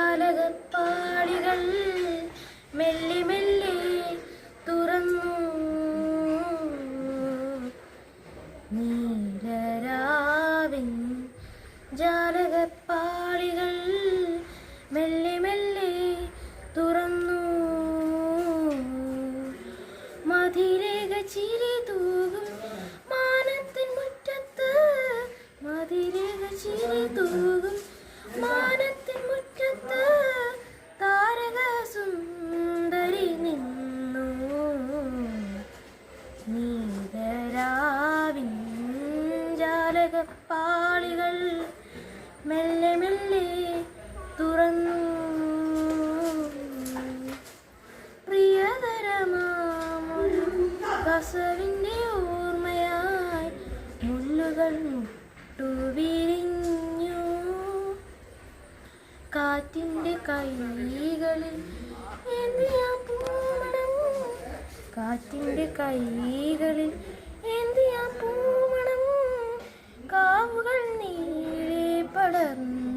ജാലകപ്പാളികൾ മെല്ലെ മെല്ലെ തുറന്നു. നീലരാവിൻ ജാലകപ്പാളികൾ മെല്ലെ മെല്ലെ തുറന്നു. മതിരേഖ ചിരി തൂകും മാനത്തിൻ മുറ്റത്ത്, മതിരേഖ ചിരി തൂകും മാനത്തിൻ മുറ്റത്ത് താരക സുന്ദരി നിന്നു. നീലരാവിൻ ജാലകപ്പാളികൾ മെല്ലെ മെല്ലെ തുറന്നു. പ്രിയതരമാമൊരു കസവിൻ്റെ ഓർമ്മയായി മുള്ളുകൾ മുട്ടുവിരിഞ്ഞു. കാറ്റിൻ്റെ കൈകളിൽ എന്തിയ പൂമണം, കാറ്റിൻ്റെ കൈകളിൽ എന്തിയ പൂമണം. കാവുകൾ നീളെ പടർന്നു.